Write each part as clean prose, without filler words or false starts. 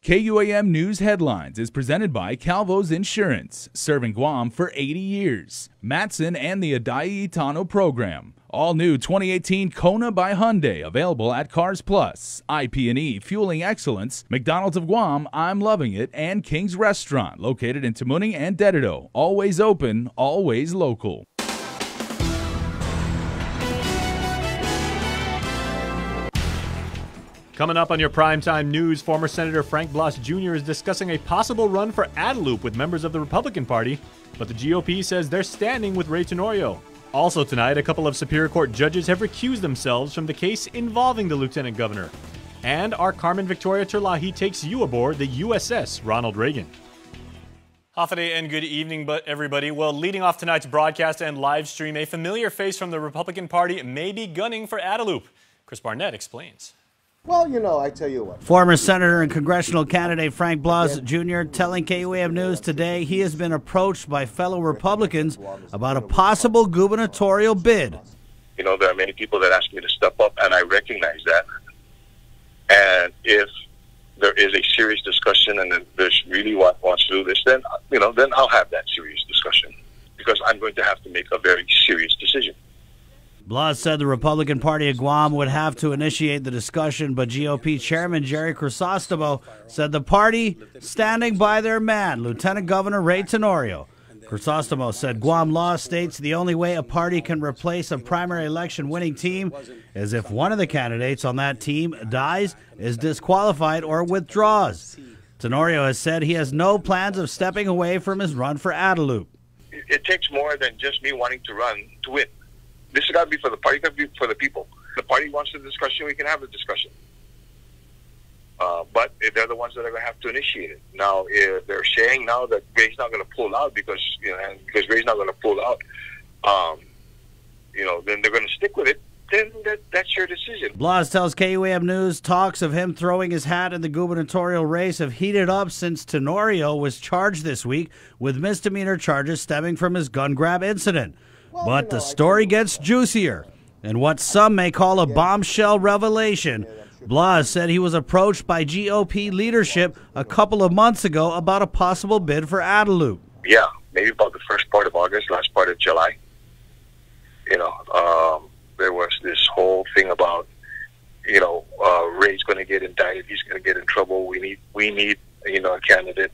KUAM News Headlines is presented by Calvo's Insurance, serving Guam for 80 years. Matson and the Adai Itano program. All new 2018 Kona by Hyundai, available at Cars Plus. IP&E Fueling Excellence, McDonald's of Guam, I'm Loving It, and King's Restaurant, located in Tamuning and Dedito. Always open, always local. Coming up on your primetime news, former Senator Frank Blas Jr. is discussing a possible run for Adelup with members of the Republican Party, but the GOP says they're standing with Ray Tenorio. Also tonight, a couple of Superior Court judges have recused themselves from the case involving the Lieutenant Governor. And our Carmen Victoria Terlahi takes you aboard the USS Ronald Reagan. Hafaday and good evening, everybody. Well, leading off tonight's broadcast and live stream, a familiar face from the Republican Party may be gunning for Adelup. Chris Barnett explains. Well, you know, I tell you what. Former Senator and congressional candidate Frank Blas Jr. telling KUAM News today he has been approached by fellow Republicans about a possible gubernatorial bid. You know, there are many people that ask me to step up, and I recognize that. And if there is a serious discussion and there's really wants to do this, then, you know, then I'll have that serious discussion because I'm going to have to make a very serious decision. Blas said the Republican Party of Guam would have to initiate the discussion, but GOP Chairman Jerry Crisostomo said the party standing by their man, Lieutenant Governor Ray Tenorio. Crisostomo said Guam law states the only way a party can replace a primary election winning team is if one of the candidates on that team dies, is disqualified, or withdraws. Tenorio has said he has no plans of stepping away from his run for Adelup. It takes more than just me wanting to run to win. This has got to be for the party, got to be for the people. The party wants the discussion, we can have the discussion. But they're the ones that are going to have to initiate it. Now, if they're saying now that Ray's not going to pull out because, you know, and because Ray's not going to pull out, you know, then they're going to stick with it, then that's your decision. Blas tells KUAM News talks of him throwing his hat in the gubernatorial race have heated up since Tenorio was charged this week with misdemeanor charges stemming from his gun grab incident. But the story gets juicier. In what some may call a bombshell revelation, Blas said he was approached by GOP leadership a couple of months ago about a possible bid for Adelup. Yeah, maybe about the first part of August, last part of July. You know, there was this whole thing about, you know, Ray's going to get indicted. He's going to get in trouble. We need, you know, a candidate.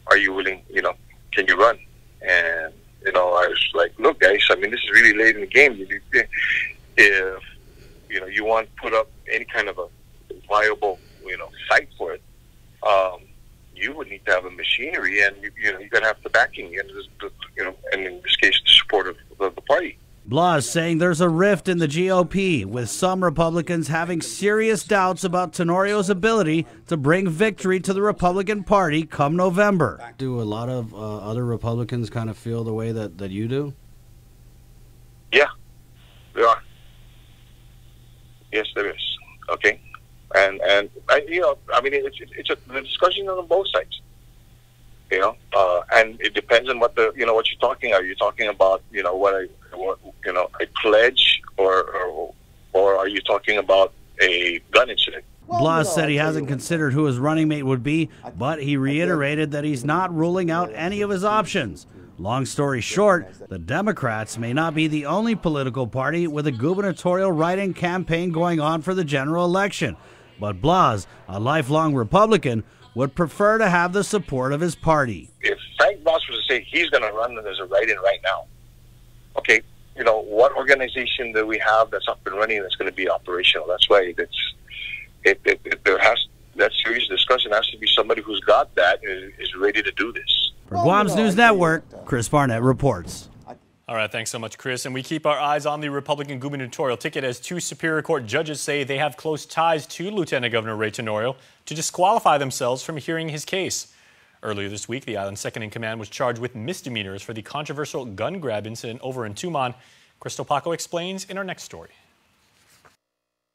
Are you willing, you know, can you run? And you know, I was like, look, guys, I mean, this is really late in the game. If, you know, you want to put up any kind of a viable, you know, site for it, you would need to have a machinery and, you know, you're going to have the backing and, you know, and in this case, the support of the party. Blas saying there's a rift in the GOP, with some Republicans having serious doubts about Tenorio's ability to bring victory to the Republican Party come November. Do a lot of other Republicans kind of feel the way that you do? Yeah, there are. Yes, there is. Okay, and you know, I mean, it's the discussion on both sides. You know, and it depends on what what you're talking. Are you talking about, you know, you know, a pledge, or are you talking about a gun incident? Blas said he hasn't considered who his running mate would be, but he reiterated that he's not ruling out any of his options. Long story short, the Democrats may not be the only political party with a gubernatorial write-in campaign going on for the general election. But Blas, a lifelong Republican, would prefer to have the support of his party. If Frank Blas was to say he's going to run as a write-in right now, okay, you know, what organization do we have that's up and running that's going to be operational? That's why there has that serious discussion has to be somebody who's got that and is ready to do this. For Guam's News Network, Chris Barnett reports. All right, thanks so much, Chris. And we keep our eyes on the Republican gubernatorial ticket as two Superior Court judges say they have close ties to Lieutenant Governor Ray Tenorio to disqualify themselves from hearing his case. Earlier this week, the island's second-in-command was charged with misdemeanors for the controversial gun grab incident over in Tumon. Crystal Paco explains in our next story.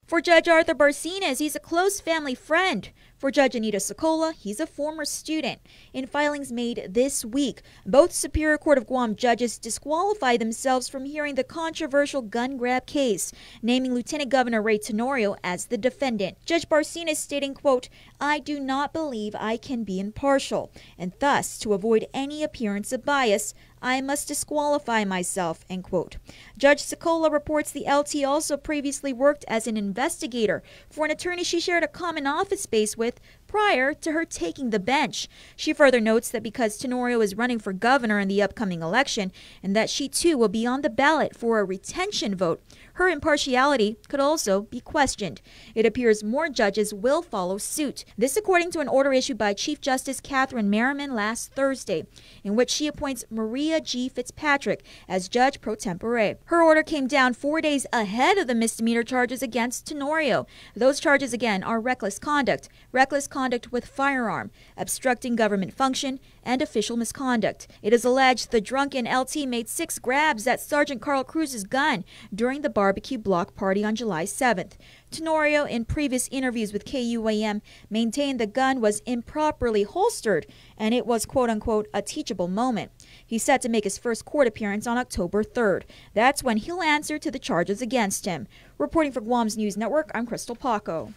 For Judge Arthur Barcenas, he's a close family friend. For Judge Anita Sokola, he's a former student. In filings made this week, both Superior Court of Guam judges disqualified themselves from hearing the controversial gun grab case, naming Lieutenant Governor Ray Tenorio as the defendant. Judge Barcenas stating, quote, "I do not believe I can be impartial, and thus, to avoid any appearance of bias, I must disqualify myself," end quote. Judge Sokola reports the LT also previously worked as an investigator for an attorney she shared a common office space with prior to her taking the bench. She further notes that because Tenorio is running for governor in the upcoming election and that she too will be on the ballot for a retention vote, her impartiality could also be questioned. It appears more judges will follow suit. This according to an order issued by Chief Justice Catherine Merriman last Thursday, in which she appoints Maria G. Fitzpatrick as judge pro tempore. Her order came down 4 days ahead of the misdemeanor charges against Tenorio. Those charges again are reckless conduct with firearm, obstructing government function, and official misconduct. It is alleged the drunken LT made 6 grabs at Sergeant Carl Cruz's gun during the barbecue block party on July 7th. Tenorio, in previous interviews with KUAM, maintained the gun was improperly holstered and it was quote-unquote a teachable moment. He's set to make his first court appearance on October 3rd. That's when he'll answer to the charges against him. Reporting for Guam's News Network, I'm Crystal Paco.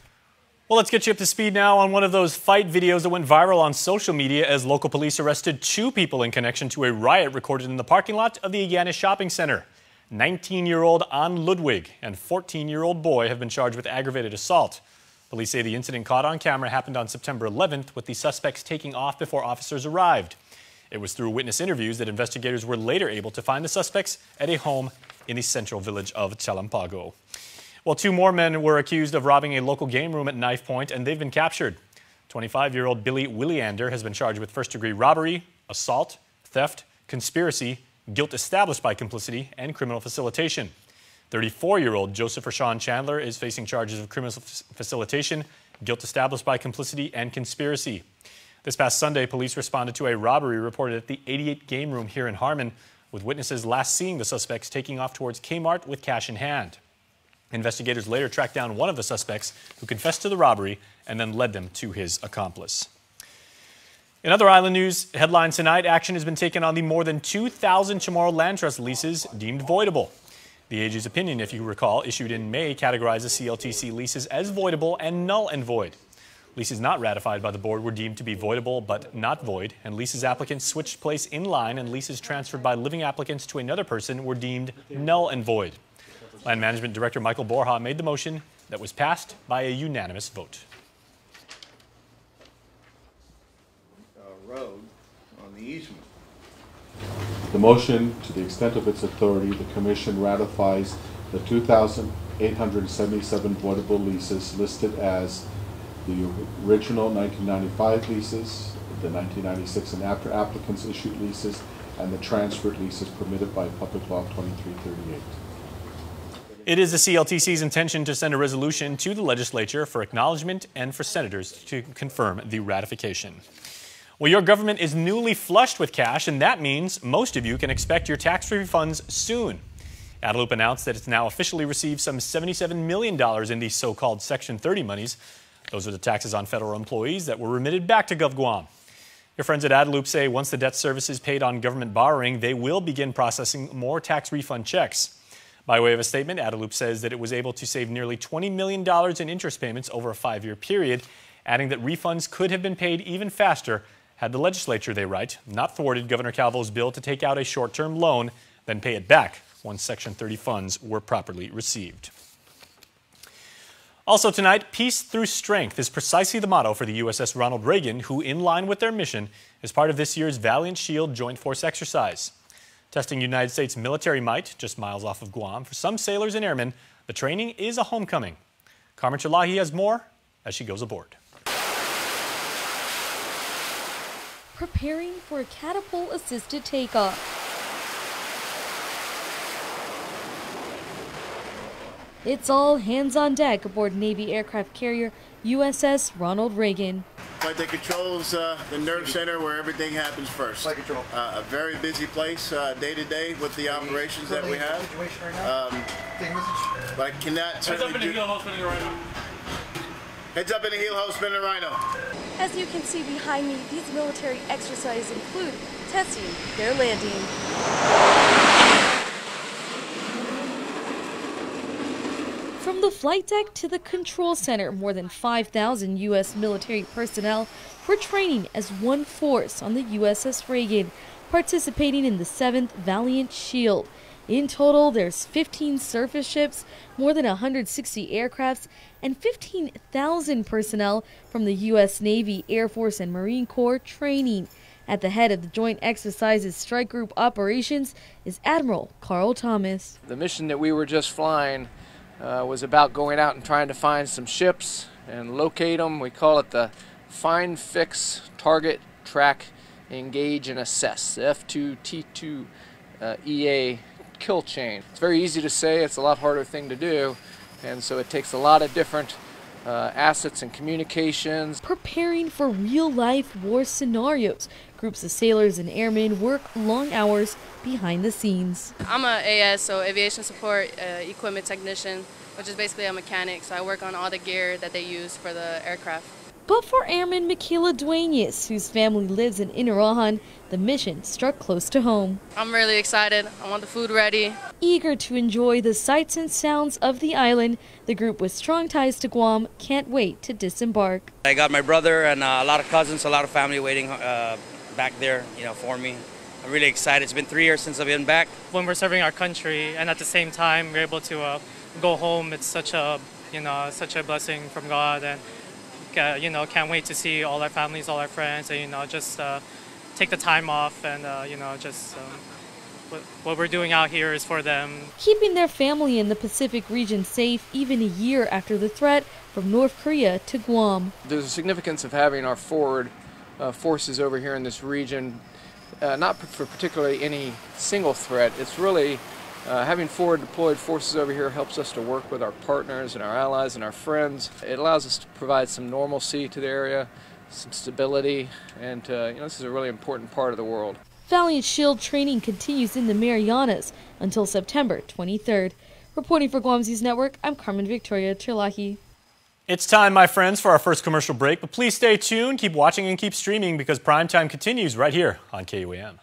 Well, let's get you up to speed now on one of those fight videos that went viral on social media as local police arrested 2 people in connection to a riot recorded in the parking lot of the Aganis Shopping Center. 19-year-old An Ludwig and 14-year-old boy have been charged with aggravated assault. Police say the incident caught on camera happened on September 11th, with the suspects taking off before officers arrived. It was through witness interviews that investigators were later able to find the suspects at a home in the central village of Chalampago. Well, 2 more men were accused of robbing a local game room at knife point, and they've been captured. 25-year-old Billy Williander has been charged with first-degree robbery, assault, theft, conspiracy, guilt established by complicity, and criminal facilitation. 34-year-old Joseph Rashawn Chandler is facing charges of criminal facilitation, guilt established by complicity, and conspiracy. This past Sunday, police responded to a robbery reported at the 88 Game Room here in Harmon, with witnesses last seeing the suspects taking off towards Kmart with cash in hand. Investigators later tracked down one of the suspects who confessed to the robbery and then led them to his accomplice. In other island news, headlines tonight, action has been taken on the more than 2,000 Chamorro Land Trust leases deemed voidable. The AG's opinion, if you recall, issued in May, categorizes CLTC leases as voidable and null and void. Leases not ratified by the board were deemed to be voidable but not void, and leases applicants switched place in line and leases transferred by living applicants to another person were deemed null and void. Land Management Director Michael Borja made the motion that was passed by a unanimous vote. Road on the easement. The motion, to the extent of its authority, the Commission ratifies the 2,877 voidable leases listed as the original 1995 leases, the 1996 and after applicants issued leases, and the transferred leases permitted by Public Law 2338. It is the CLTC's intention to send a resolution to the legislature for acknowledgement and for senators to confirm the ratification. Well, your government is newly flushed with cash, and that means most of you can expect your tax refunds soon. Adelup announced that it's now officially received some $77 million in these so-called Section 30 monies. Those are the taxes on federal employees that were remitted back to GovGuam. Your friends at Adelup say once the debt service is paid on government borrowing, they will begin processing more tax refund checks. By way of a statement, Adelup says that it was able to save nearly $20 million in interest payments over a 5-year period, adding that refunds could have been paid even faster had the legislature, they write, not thwarted Governor Calvo's bill to take out a short-term loan, then pay it back once Section 30 funds were properly received. Also tonight, peace through strength is precisely the motto for the USS Ronald Reagan, who, in line with their mission, is part of this year's Valiant Shield Joint Force exercise. Testing United States military might just miles off of Guam, for some sailors and airmen, the training is a homecoming. Carmen Chalahi has more as she goes aboard. Preparing for a catapult-assisted takeoff. It's all hands on deck aboard Navy aircraft carrier USS Ronald Reagan. Flight deck controls the nerve center where everything happens first. Flight control. A very busy place day to day with the operations that we have. But I cannot certainly do... Heads up in the heel host, spinning rhino. As you can see behind me, these military exercises include testing their landing. From the flight deck to the control center, more than 5,000 U.S. military personnel were training as one force on the USS Reagan, participating in the 7th Valiant Shield. In total, there's 15 surface ships, more than 160 aircrafts, and 15,000 personnel from the U.S. Navy, Air Force, and Marine Corps training. At the head of the Joint Exercises Strike Group Operations is Admiral Carl Thomas. The mission that we were just flying was about going out and trying to find some ships and locate them. We call it the Find, Fix, Target, Track, Engage, and Assess, the F2T2 EA kill chain. It's very easy to say, it's a lot harder thing to do, and so it takes a lot of different assets and communications. Preparing for real-life war scenarios, groups of sailors and airmen work long hours behind the scenes. I'm an AS, so Aviation Support Equipment Technician, which is basically a mechanic, so I work on all the gear that they use for the aircraft. But for Airman Michaela Duenas, whose family lives in Inarajan, the mission struck close to home. I'm really excited. I want the food ready. Eager to enjoy the sights and sounds of the island, the group with strong ties to Guam can't wait to disembark. I got my brother and a lot of cousins, a lot of family waiting back there, for me. I'm really excited. It's been 3 years since I've been back. When we're serving our country and at the same time we're able to go home, it's such a blessing from God, and can't wait to see all our families, all our friends, and just take the time off, and what we're doing out here is for them. Keeping their family in the Pacific region safe even a year after the threat from North Korea to Guam. There's a significance of having our forward forces over here in this region, not for particularly any single threat. It's really having forward deployed forces over here helps us to work with our partners and our allies and our friends. It allows us to provide some normalcy to the area, some stability, and this is a really important part of the world. Valiant Shield training continues in the Marianas until September 23rd. Reporting for Guam News Network, I'm Carmen Victoria Terlahi. It's time, my friends, for our first commercial break, but please stay tuned, keep watching, and keep streaming because Primetime continues right here on KUAM.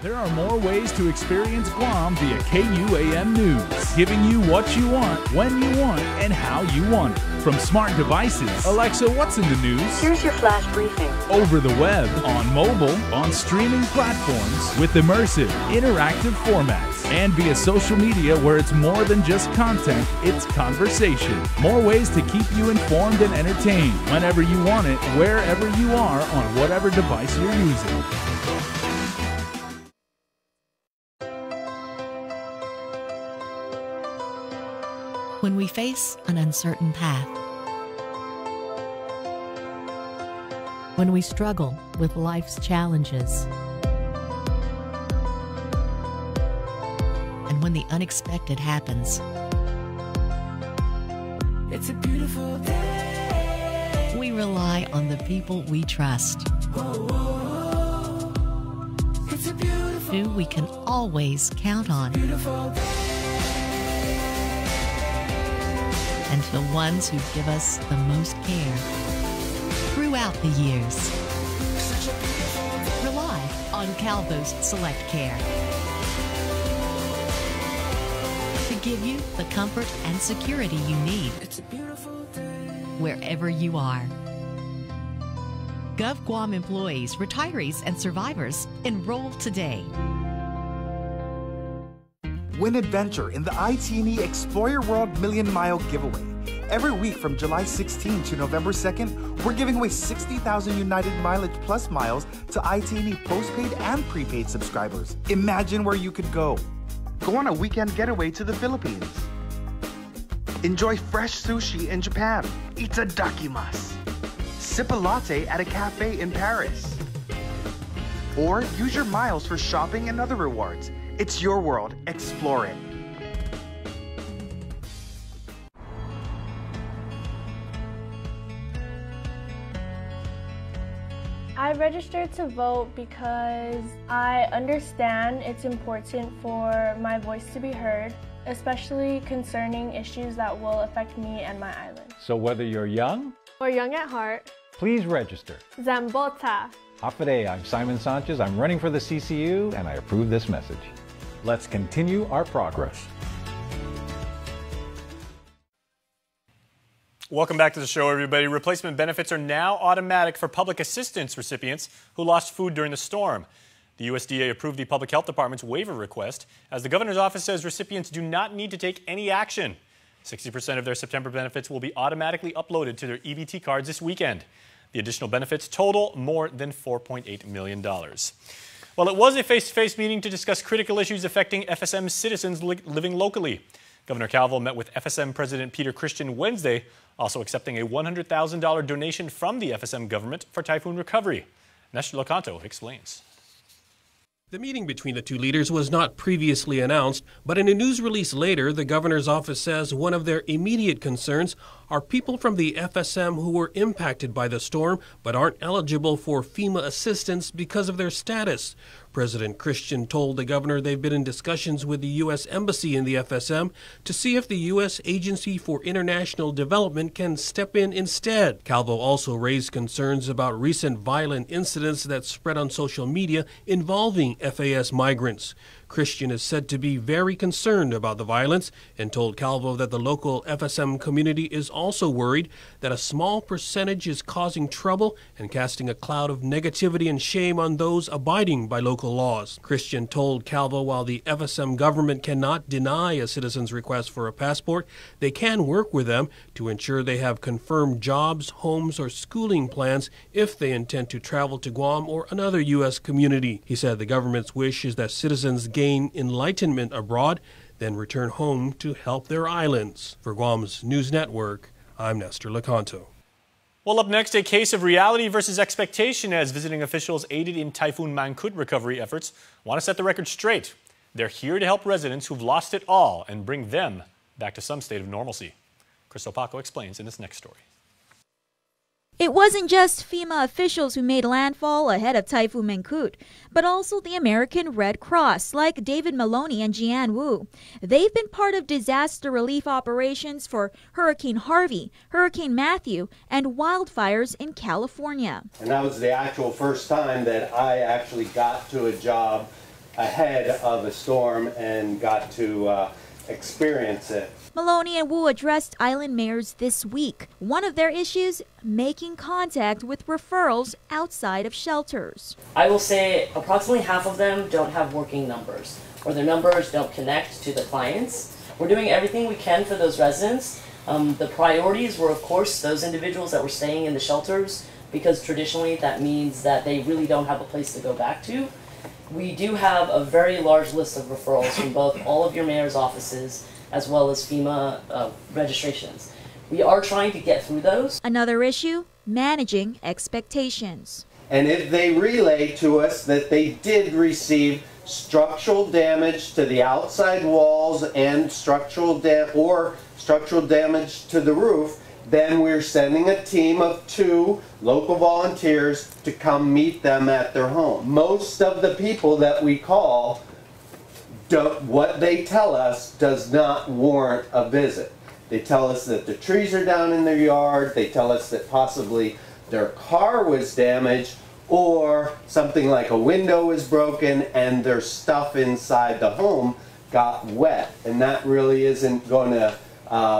There are more ways to experience Guam via KUAM News, giving you what you want, when you want, and how you want it. From smart devices, Alexa, what's in the news? Here's your flash briefing. Over the web, on mobile, on streaming platforms, with immersive, interactive formats, and via social media where it's more than just content, it's conversation. More ways to keep you informed and entertained whenever you want it, wherever you are, on whatever device you're using. When we face an uncertain path, when we struggle with life's challenges, and when the unexpected happens, it's a beautiful day. We rely on the people we trust, it's a beautiful, who we can always count on. And the ones who give us the most care throughout the years. Rely on Calvo's Select Care to give you the comfort and security you need wherever you are. Gov Guam employees, retirees, and survivors, enroll today. Win adventure in the ITNE Explore Your World Million Mile Giveaway. Every week from July 16 to November 2nd, we're giving away 60,000 United Mileage Plus miles to ITNE postpaid and prepaid subscribers. Imagine where you could go. Go on a weekend getaway to the Philippines. Enjoy fresh sushi in Japan. Itadakimasu. Sip a latte at a cafe in Paris. Or use your miles for shopping and other rewards. It's your world. Explore it. I registered to vote because I understand it's important for my voice to be heard, especially concerning issues that will affect me and my island. So whether you're young or young at heart, please register. Zambota. Hafide, I'm Simon Sanchez. I'm running for the CCU and I approve this message. Let's continue our progress. Welcome back to the show, everybody. Replacement benefits are now automatic for public assistance recipients who lost food during the storm. The USDA approved the Public Health Department's waiver request, as the governor's office says recipients do not need to take any action. 60% of their September benefits will be automatically uploaded to their EBT cards this weekend. The additional benefits total more than $4.8 million. Well, it was a face-to-face meeting to discuss critical issues affecting FSM citizens living locally. Governor Calvo met with FSM President Peter Christian Wednesday, also accepting a $100,000 donation from the FSM government for typhoon recovery. Nestor Locanto explains. The meeting between the two leaders was not previously announced, but in a news release later, the governor's office says one of their immediate concerns are people from the FSM who were impacted by the storm but aren't eligible for FEMA assistance because of their status. President Christian told the governor they've been in discussions with the U.S. Embassy in the FSM to see if the U.S. Agency for International Development can step in instead. Calvo also raised concerns about recent violent incidents that spread on social media involving FAS migrants. Christian is said to be very concerned about the violence and told Calvo that the local FSM community is also worried that a small percentage is causing trouble and casting a cloud of negativity and shame on those abiding by local laws. Christian told Calvo while the FSM government cannot deny a citizen's request for a passport, they can work with them to ensure they have confirmed jobs, homes, or schooling plans if they intend to travel to Guam or another U.S. community. He said the government's wish is that citizens gain enlightenment abroad, then return home to help their islands. For Guam's News Network, I'm Nestor Locanto. Well, up next, a case of reality versus expectation as visiting officials aided in Typhoon Mangkhut recovery efforts want to set the record straight. They're here to help residents who've lost it all and bring them back to some state of normalcy. Crystal Paco explains in this next story. It wasn't just FEMA officials who made landfall ahead of Typhoon Mangkhut, but also the American Red Cross, like David Maloney and Jian Wu. They've been part of disaster relief operations for Hurricane Harvey, Hurricane Matthew, and wildfires in California. And that was the actual first time that I actually got to a job ahead of a storm and got to experience it. Maloney and Wu addressed island mayors this week. One of their issues, making contact with referrals outside of shelters. I will say approximately half of them don't have working numbers, or their numbers don't connect to the clients. We're doing everything we can for those residents. The priorities were, of course, those individuals that were staying in the shelters, because traditionally that means that they really don't have a place to go back to. We do have a very large list of referrals from both all of your mayor's offices as well as FEMA registrations. We are trying to get through those. Another issue, managing expectations. And if they relay to us that they did receive structural damage to the outside walls and structural damage to the roof, then we're sending a team of 2 local volunteers to come meet them at their home. Most of the people that we call, what they tell us does not warrant a visit. They tell us that the trees are down in their yard, they tell us that possibly their car was damaged, or something like a window was broken and their stuff inside the home got wet. And that really isn't going to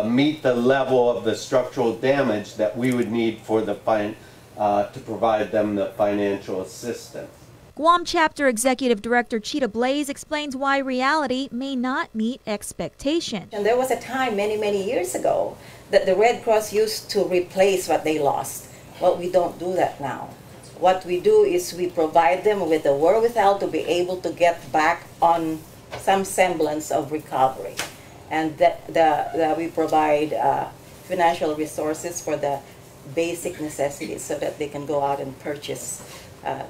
meet the level of the structural damage that we would need for the to provide them the financial assistance. Guam Chapter Executive Director Cheetah Blaze explains why reality may not meet expectation. And there was a time many years ago that the Red Cross used to replace what they lost. Well, we don't do that now. What we do is we provide them with the wherewithal to be able to get back on some semblance of recovery. And we provide financial resources for the basic necessities so that they can go out and purchase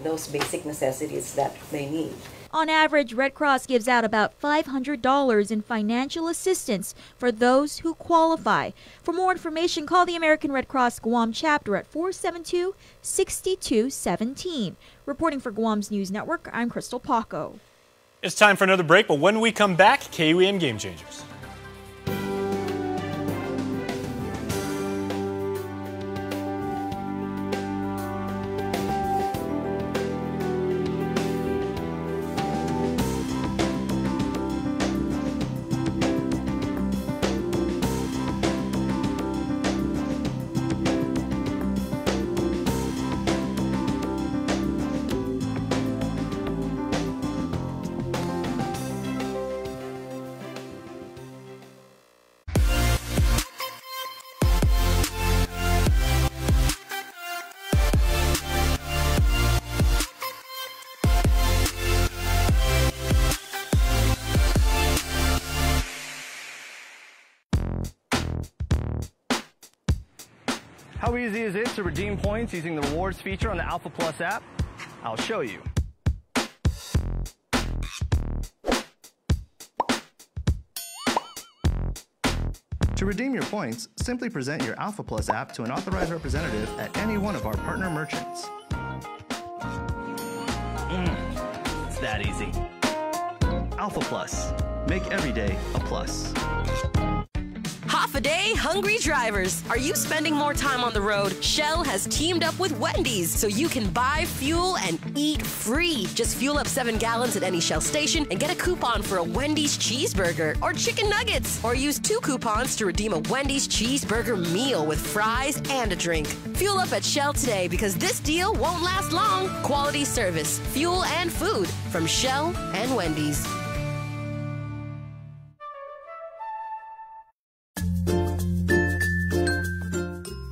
those basic necessities that they need. On average, Red Cross gives out about $500 in financial assistance for those who qualify. For more information, call the American Red Cross Guam chapter at 472-6217. Reporting for Guam's News Network, I'm Crystal Paco. It's time for another break, but when we come back, KUAM Game Changers. How easy is it to redeem points using the rewards feature on the Alpha Plus app? I'll show you. To redeem your points, simply present your Alpha Plus app to an authorized representative at any one of our partner merchants. It's that easy. Alpha Plus. Make every day a plus. Half a day, hungry drivers. Are you spending more time on the road? Shell has teamed up with Wendys so you can buy fuel and eat free. Just fuel up 7 gallons at any Shell station and get a coupon for a Wendys cheeseburger or chicken nuggets. Or use 2 coupons to redeem a Wendys cheeseburger meal with fries and a drink. Fuel up at Shell today because this deal won't last long. Quality service, fuel and food from Shell and Wendys.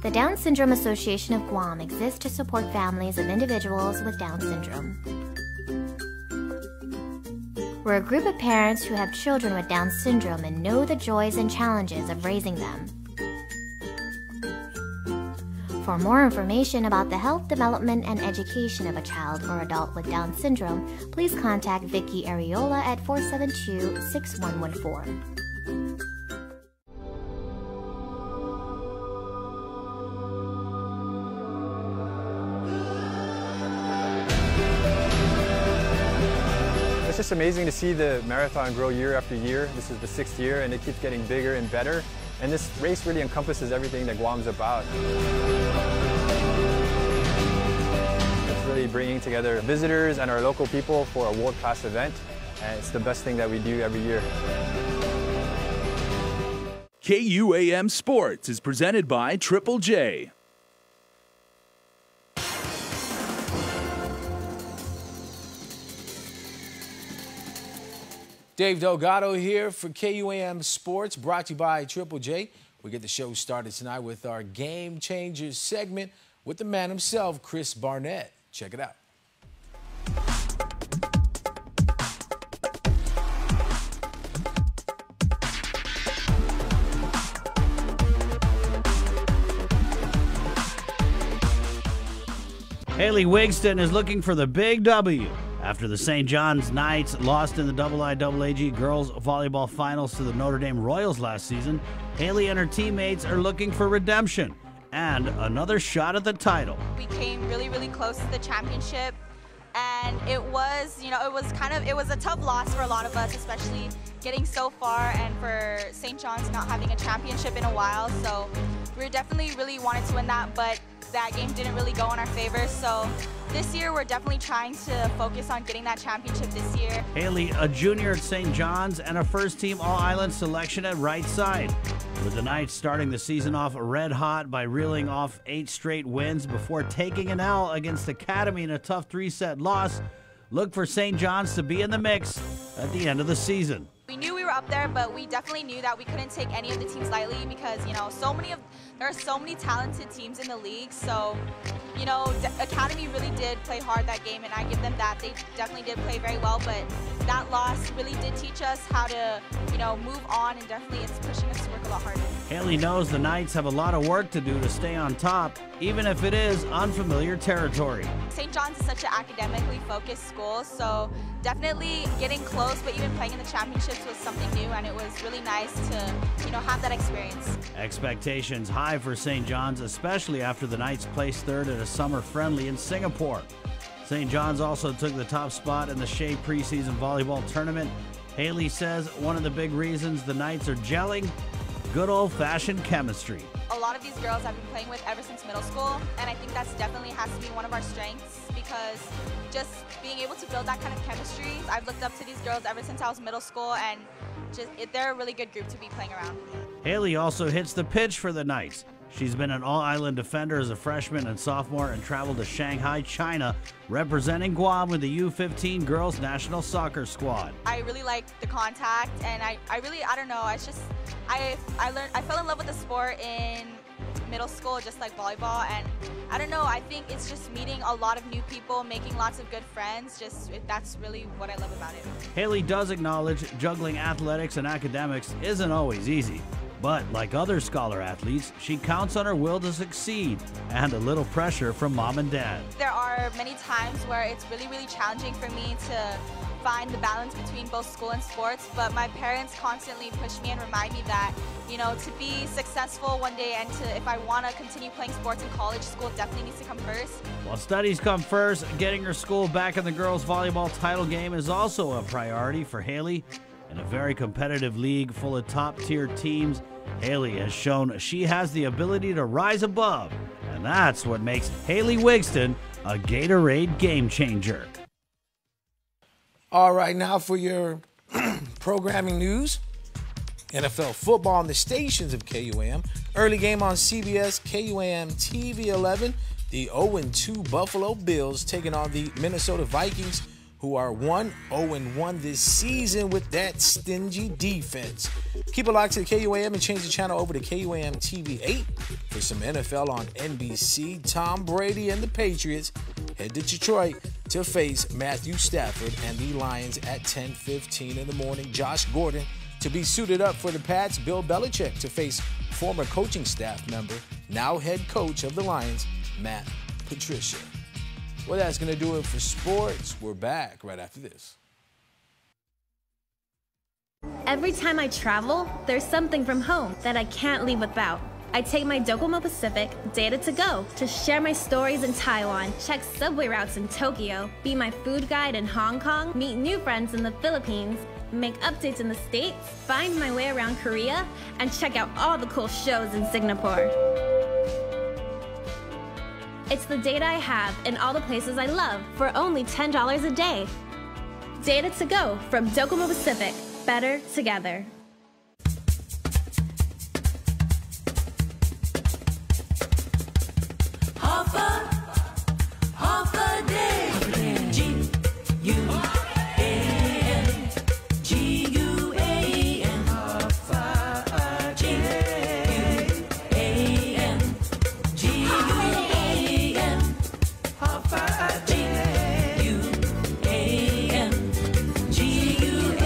The Down Syndrome Association of Guam exists to support families of individuals with Down syndrome. We're a group of parents who have children with Down syndrome and know the joys and challenges of raising them. For more information about the health, development, and education of a child or adult with Down syndrome, please contact Vicky Areola at 472-6114. It's just amazing to see the marathon grow year after year. This is the 6th year and it keeps getting bigger and better. And this race really encompasses everything that Guam's about. It's really bringing together visitors and our local people for a world-class event. And it's the best thing that we do every year. KUAM Sports is presented by Triple J. Dave Delgado here for KUAM Sports, brought to you by Triple J. We get the show started tonight with our Game Changers segment with the man himself, Chris Barnett. Check it out. Haley Wigston is looking for the big W. After the St. John's Knights lost in the IIAAG girls volleyball finals to the Notre Dame Royals last season, Haley and her teammates are looking for redemption and another shot at the title. We came really, really close to the championship, and it was a tough loss for a lot of us, especially getting so far and for St. John's not having a championship in a while. So we definitely really wanted to win that, but that game didn't really go in our favor. So this year we're definitely trying to focus on getting that championship this year. Haley, a junior at St. John's and a first-team All-Island selection at right side. With the Knights starting the season off red hot by reeling off 8 straight wins before taking an L against Academy in a tough 3-set loss, look for St. John's to be in the mix at the end of the season. We knew we were up there, but we definitely knew that we couldn't take any of the teams lightly because, there are so many talented teams in the league. So, Academy really did play hard that game, and I give them that. They definitely did play very well, but that loss really did teach us how to, move on, and definitely it's pushing us to work a lot harder. Haley knows the Knights have a lot of work to do to stay on top, even if it is unfamiliar territory. St. John's is such an academically focused school, so definitely getting close, but even playing in the championships was something new, and it was really nice to, have that experience. Expectations high for St. John's, especially after the Knights placed third at a summer friendly in Singapore. St. John's also took the top spot in the Shea preseason volleyball tournament. Haley says one of the big reasons the Knights are gelling, good old-fashioned chemistry. A lot of these girls I've been playing with ever since middle school, and I think that's definitely has to be one of our strengths, because just being able to build that kind of chemistry, I've looked up to these girls ever since I was middle school, and they're a really good group to be playing around. Haley also hits the pitch for the Knights. She's been an all-island defender as a freshman and sophomore and traveled to Shanghai, China, representing Guam with the U15 girls national soccer squad. I really like the contact, and I don't know, it's just, I fell in love with the sport in middle school, just like volleyball, and I don't know, I think it's just meeting a lot of new people, making lots of good friends, that's really what I love about it. Haley does acknowledge juggling athletics and academics isn't always easy. But like other scholar athletes, she counts on her will to succeed and a little pressure from mom and dad. There are many times where it's really, really challenging for me to find the balance between both school and sports, but my parents constantly push me and remind me that, to be successful one day and if I want to continue playing sports in college, school definitely needs to come first. While studies come first, getting her school back in the girls' volleyball title game is also a priority for Haley. In a very competitive league full of top-tier teams, Haley has shown she has the ability to rise above, and that's what makes Haley Wigston a Gatorade game changer. All right, now for your programming news. NFL football on the stations of KUAM. Early game on CBS, KUAM TV 11. The 0-2 Buffalo Bills taking on the Minnesota Vikings, who are 1-0-1 this season with that stingy defense. Keep it locked to KUAM and change the channel over to KUAM TV 8 for some NFL on NBC. Tom Brady and the Patriots head to Detroit to face Matthew Stafford and the Lions at 10:15 in the morning. Josh Gordon to be suited up for the Pats. Bill Belichick to face former coaching staff member, now head coach of the Lions, Matt Patricia. Well, that's going to do it for sports. We're back right after this. Every time I travel, there's something from home that I can't leave without. I take my DoCoMo Pacific data to go to share my stories in Taiwan, check subway routes in Tokyo, be my food guide in Hong Kong, meet new friends in the Philippines, make updates in the States, find my way around Korea, and check out all the cool shows in Singapore. It's the data I have in all the places I love for only $10 a day. Data to go from DoCoMo Pacific. Better together. Half a day. G-U-A-M. G-U-A-M. Half a day. G-U-A-M. G-U-A-M. Half a day. U-A-M. G-U-A-M. Half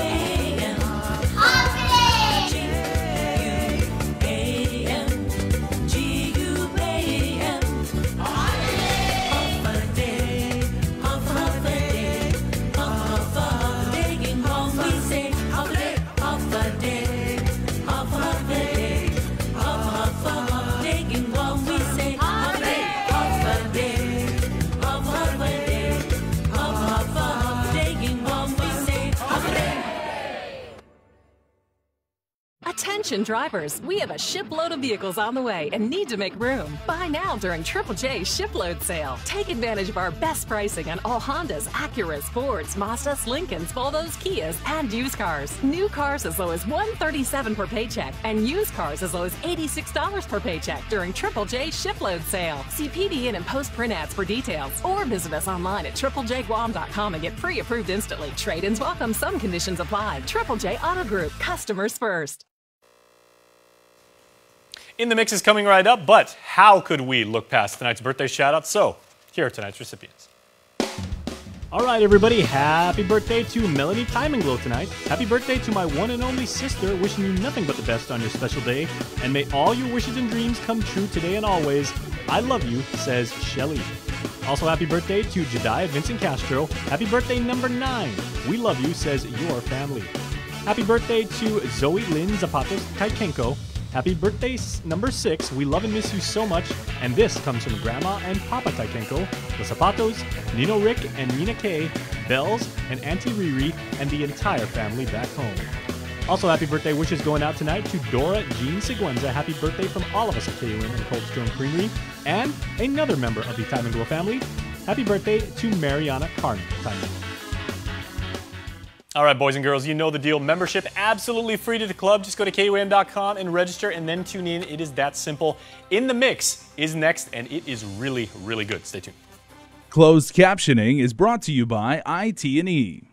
a day. G-U-A-M. G-U-A-M. Attention drivers, we have a shipload of vehicles on the way and need to make room. Buy now during Triple J Shipload Sale. Take advantage of our best pricing on all Hondas, Acuras, Fords, Mazdas, Lincolns, Volvos, Kias, and used cars. New cars as low as $137 per paycheck and used cars as low as $86 per paycheck during Triple J Shipload Sale. See PDN and post-print ads for details or visit us online at triplejguam.com and get pre-approved instantly. Trade-ins welcome. Some conditions apply. Triple J Auto Group. Customers first. In the Mix is coming right up, but how could we look past tonight's birthday shout-out? So, here are tonight's recipients. All right, everybody, happy birthday to Melanie Timinglow tonight. Happy birthday to my one and only sister, wishing you nothing but the best on your special day. And may all your wishes and dreams come true today and always. I love you, says Shelly. Also, happy birthday to Jediah Vincent Castro. Happy birthday number 9. We love you, says your family. Happy birthday to Zoe Lynn Zapatos Taikenko. Happy birthday number 6. We love and miss you so much. And this comes from Grandma and Papa Taikenko, the Zapatos, Nino Rick and Nina Kay, Bells and Auntie Riri, and the entire family back home. Also, happy birthday wishes going out tonight to Dora Jean Seguenza. Happy birthday from all of us at KUAM and Cold Stone Creamery. And another member of the Time and Glow family. Happy birthday to Mariana Carmen. All right, boys and girls, you know the deal. Membership absolutely free to the club. Just go to KUAM.com and register and then tune in. It is that simple. In the Mix is next, and it is really, really good. Stay tuned. Closed captioning is brought to you by IT&E.